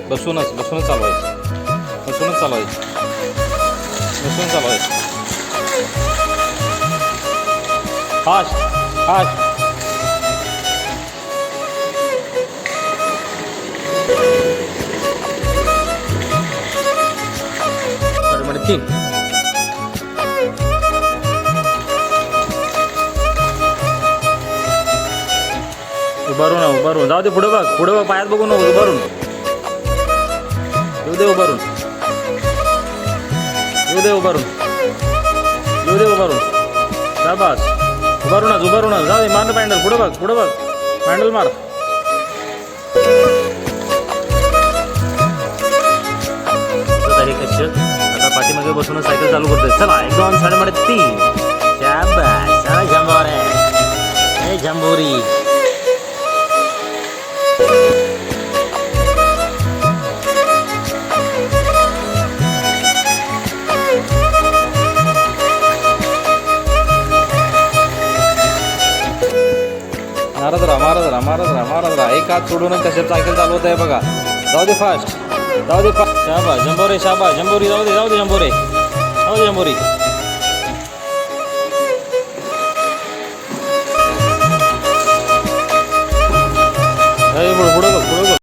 बसूनच चालवायचं. बसूनच चालवायचं. Fast fast. तीन. उभारून जाऊ दे. पुढे बघ पायात बघू नको. उभारून येऊ दे. शाबास. उभारूनच जाऊ दे. मार पॅन्डल. पुढे बघ पॅन्डल मार. कश्यप आता पाठीमागे बसून सायकल चालू करतोय. चला 1 2 3. शाबास. चला जंबोरे. जंबोरी. मारत राहा. एक हात सोडून कश्यप सायकल चालवत आहे बघा. जाऊ दे फास्ट. शाबास जंबोरी. जाऊ दे जंबोरी.